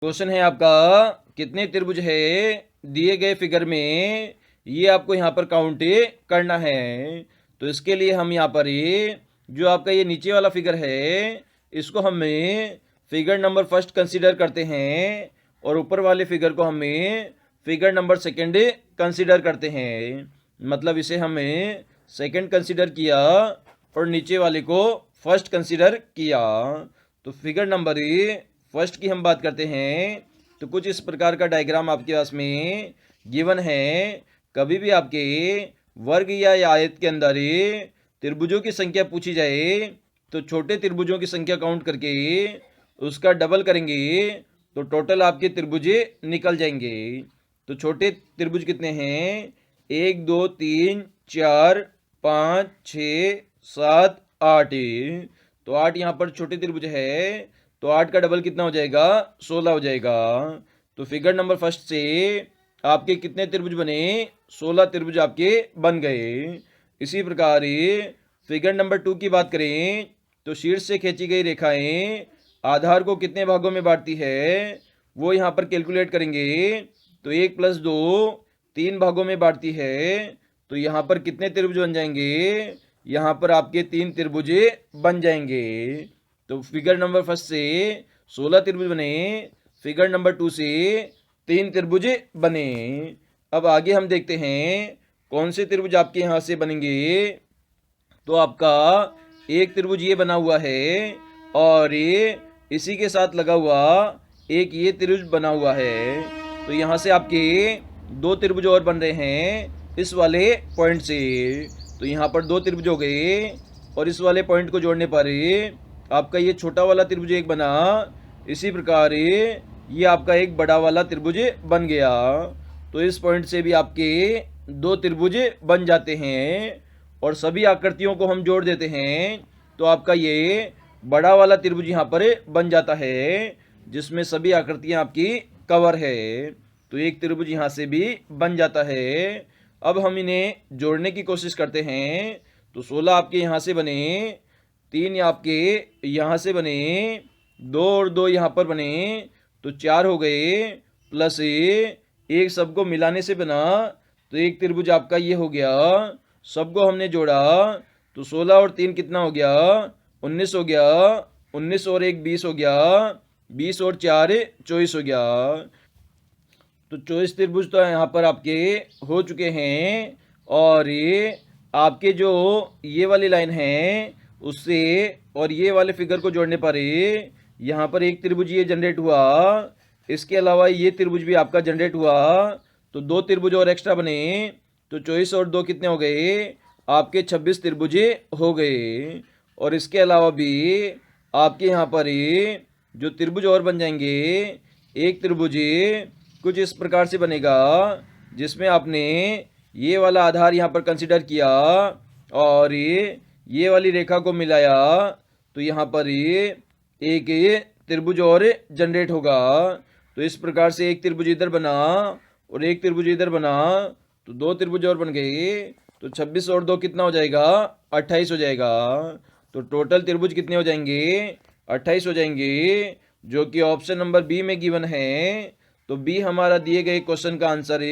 Question है आपका, कितने त्रिभुज है दिए गए फिगर में, ये आपको यहाँ पर काउंट करना है। तो इसके लिए हम यहाँ पर जो आपका ये नीचे वाला फिगर है इसको हमें फिगर नंबर फर्स्ट कंसीडर करते हैं और ऊपर वाले फिगर को हमें फिगर नंबर सेकंड कंसीडर करते हैं। मतलब इसे हमें सेकंड कंसीडर किया और नीचे वाले को फर्स्ट कंसीडर किया। तो फिगर नंबर फर्स्ट की हम बात करते हैं तो कुछ इस प्रकार का डायग्राम आपके पास में गिवन है। कभी भी आपके वर्ग या आयत के अंदर त्रिभुजों की संख्या पूछी जाए तो छोटे त्रिभुजों की संख्या काउंट करके उसका डबल करेंगे तो टोटल आपके त्रिभुज निकल जाएंगे। तो छोटे त्रिभुज कितने हैं? 1 2 3 4 5 6 7 8। तो 8 यहाँ पर छोटे त्रिभुज है तो 8 का डबल कितना हो जाएगा? 16 हो जाएगा। तो फिगर नंबर फर्स्ट से आपके कितने त्रिभुज बने? 16 त्रिभुज आपके बन गए। इसी प्रकार फिगर नंबर 2 की बात करें तो शीर्ष से खींची गई रेखाएं आधार को कितने भागों में बांटती है वो यहाँ पर कैलकुलेट करेंगे। तो 1 + 2 3 भागों में बांटती है। तो यहाँ पर कितने त्रिभुज बन जाएंगे? यहाँ पर आपके 3 त्रिभुज बन जाएंगे। तो फिगर नंबर फर्स्ट से 16 त्रिभुज बने, फिगर नंबर 2 से 3 त्रिभुज बने। अब आगे हम देखते हैं कौन से त्रिभुज आपके यहाँ से बनेंगे। तो आपका एक त्रिभुज ये बना हुआ है और ये इसी के साथ लगा हुआ एक ये त्रिभुज बना हुआ है। तो यहाँ से आपके 2 त्रिभुज और बन रहे हैं इस वाले पॉइंट से। तो यहाँ पर 2 त्रिभुज हो गए और इस वाले पॉइंट को जोड़ने पर आपका ये छोटा वाला त्रिभुज एक बना। इसी प्रकार ये आपका एक बड़ा वाला त्रिभुज बन गया। तो इस पॉइंट से भी आपके 2 त्रिभुज बन जाते हैं और सभी आकृतियों को हम जोड़ देते हैं तो आपका ये बड़ा वाला त्रिभुज यहाँ पर बन जाता है जिसमें सभी आकृतियाँ आपकी कवर है। तो एक त्रिभुज यहाँ से भी बन जाता है। अब हम इन्हें जोड़ने की कोशिश करते हैं। तो 16 आपके यहाँ से बने, 3 आपके यहाँ से बने, 2 और 2 यहाँ पर बने तो 4 हो गए, प्लस एक सबको मिलाने से बना तो एक त्रिभुज आपका ये हो गया। सबको हमने जोड़ा तो 16 और 3 कितना हो गया? 19 हो गया। 19 और 1 20 हो गया। 20 और 4 24 हो गया। तो 24 त्रिभुज तो यहाँ पर आपके हो चुके हैं। और ये आपके जो ये वाली लाइन है उससे और ये वाले फिगर को जोड़ने पर यहाँ पर एक त्रिभुज ये जनरेट हुआ। इसके अलावा ये त्रिभुज भी आपका जनरेट हुआ तो 2 त्रिभुज और एक्स्ट्रा बने। तो 24 और 2 कितने हो गए? आपके 26 त्रिभुज हो गए। और इसके अलावा भी आपके यहाँ पर जो त्रिभुज और बन जाएंगे, एक त्रिभुज कुछ इस प्रकार से बनेगा जिसमें आपने ये वाला आधार यहाँ पर कंसिडर किया और ये वाली रेखा को मिलाया तो यहाँ पर एक त्रिभुज और जनरेट होगा। तो इस प्रकार से एक त्रिभुज इधर बना और एक त्रिभुज इधर बना तो 2 त्रिभुज और बन गए। तो 26 और 2 कितना हो जाएगा? 28 हो जाएगा। तो टोटल त्रिभुज कितने हो जाएंगे? 28 हो जाएंगे, जो कि ऑप्शन नंबर बी में गिवन है। तो बी हमारा दिए गए क्वेश्चन का आंसर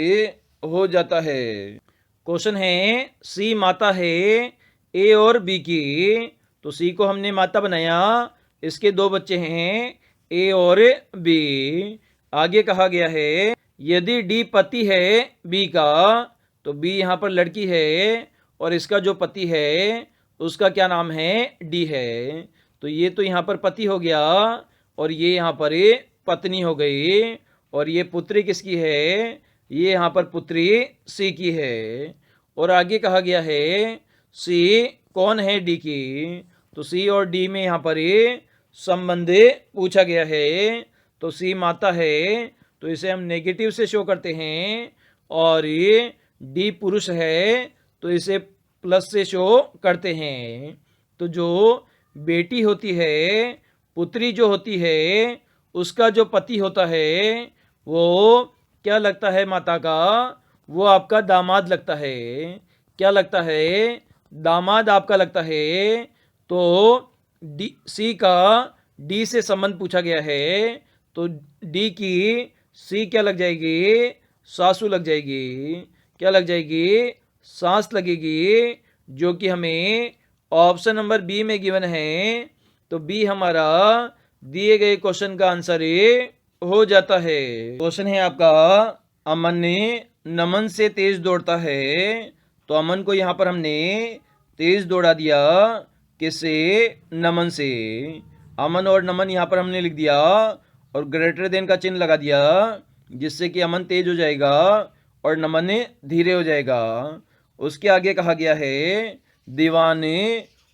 हो जाता है। क्वेश्चन है, सी माता है ए और बी की। तो सी को हमने माता बनाया, इसके 2 बच्चे हैं ए और बी। आगे कहा गया है यदि डी पति है बी का, तो बी यहाँ पर लड़की है और इसका जो पति है उसका क्या नाम है? डी है। तो ये तो यहाँ पर पति हो गया और ये यहाँ पर पत्नी हो गई। और ये पुत्री किसकी है? ये यहाँ पर पुत्री सी की है। और आगे कहा गया है सी कौन है डी की। तो सी और डी में यहाँ पर संबंध पूछा गया है। तो सी माता है तो इसे हम नेगेटिव से शो करते हैं और ये डी पुरुष है तो इसे प्लस से शो करते हैं। तो जो बेटी होती है, पुत्री जो होती है, उसका जो पति होता है वो क्या लगता है माता का? वो आपका दामाद लगता है। क्या लगता है? दामाद आपका लगता है। तो डी सी का डी से संबंध पूछा गया है तो डी की सी क्या लग जाएगी, सासू लग जाएगी। क्या लग जाएगी, सांस लगेगी, जो कि हमें ऑप्शन नंबर बी में गिवन है। तो बी हमारा दिए गए क्वेश्चन का आंसर हो जाता है। क्वेश्चन है आपका, अमन ने नमन से तेज दौड़ता है। तो अमन को यहां पर हमने तेज दौड़ा दिया, किससे, नमन से। अमन और नमन यहां पर हमने लिख दिया और ग्रेटर देन का चिन्ह लगा दिया, जिससे कि अमन तेज हो जाएगा और नमन धीरे हो जाएगा। उसके आगे कहा गया है, दीवान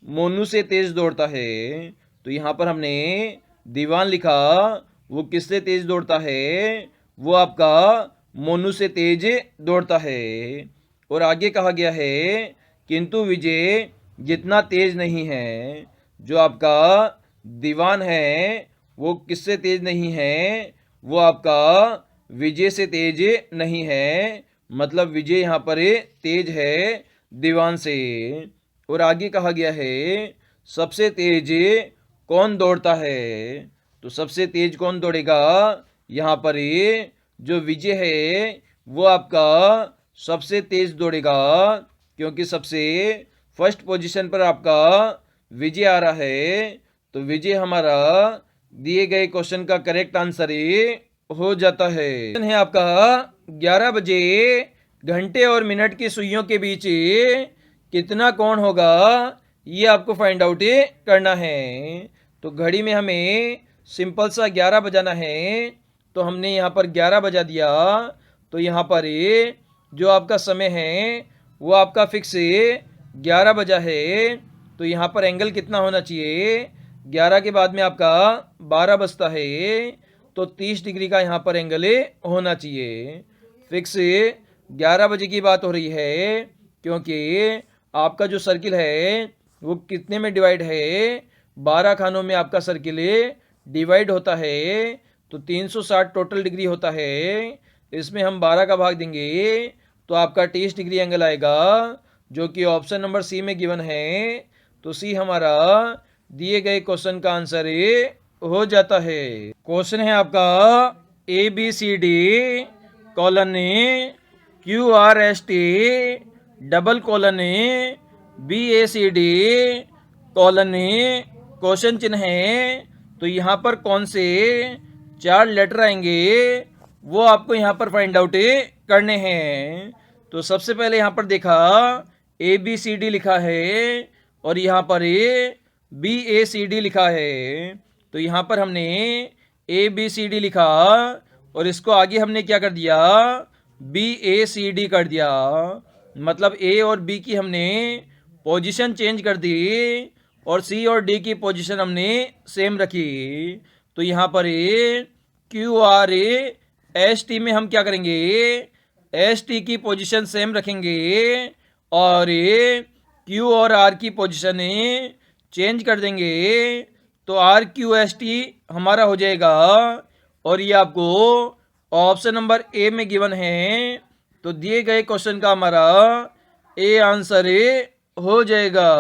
मोनू से तेज दौड़ता है। तो यहां पर हमने दीवान लिखा, वो किससे तेज दौड़ता है, वो आपका मोनू से तेज दौड़ता है। और आगे कहा गया है, किंतु विजय जितना तेज नहीं है। जो आपका दीवान है वो किससे तेज नहीं है, वो आपका विजय से तेज नहीं है। मतलब विजय यहां पर तेज है दीवान से। और आगे कहा गया है, सबसे तेज कौन दौड़ता है। तो सबसे तेज कौन दौड़ेगा, यहां पर जो विजय है वो आपका सबसे तेज दौड़ेगा, क्योंकि सबसे फर्स्ट पोजीशन पर आपका विजय आ रहा है। तो विजय हमारा दिए गए क्वेश्चन का करेक्ट आंसर हो जाता है। क्वेश्चन है आपका, 11 बजे घंटे और मिनट की सुइयों के बीच कितना कोण होगा, ये आपको फाइंड आउट करना है। तो घड़ी में हमें सिंपल सा 11 बजाना है। तो हमने यहाँ पर 11 बजा दिया। तो यहाँ पर जो आपका समय है वो आपका फिक्स 11 बजा है। तो यहाँ पर एंगल कितना होना चाहिए, 11 के बाद में आपका 12 बजता है, तो 30 डिग्री का यहाँ पर एंगल होना चाहिए। फिक्स 11 बजे की बात हो रही है, क्योंकि आपका जो सर्किल है वो कितने में डिवाइड है, 12 खानों में आपका सर्किल डिवाइड होता है। तो 360 टोटल डिग्री होता है, इसमें हम 12 का भाग देंगे तो आपका 30 डिग्री एंगल आएगा, जो कि ऑप्शन नंबर सी में गिवन है। तो सी हमारा दिए गए क्वेश्चन का आंसर हो जाता है। क्वेश्चन है आपका, A B C D colon Q R S T double colon B A C D colon question चिन्ह है। तो यहाँ पर कौन से 4 लेटर आएंगे वो आपको यहाँ पर फाइंड आउट करने हैं। तो सबसे पहले यहाँ पर देखा ए बी सी डी लिखा है और यहाँ पर बी ए सी डी लिखा है। तो यहाँ पर हमने ए बी सी डी लिखा और इसको आगे हमने क्या कर दिया, बी ए सी डी कर दिया। मतलब ए और बी की हमने पोजीशन चेंज कर दी और सी और डी की पोजीशन हमने सेम रखी। तो यहाँ पर क्यू आर एस टी में हम क्या करेंगे, एस टी की पोजीशन सेम रखेंगे और क्यू और आर की पोजीशन चेंज कर देंगे। तो आर क्यू एस टी हमारा हो जाएगा और ये आपको ऑप्शन नंबर ए में गिवन है। तो दिए गए क्वेश्चन का हमारा ए आंसर हो जाएगा।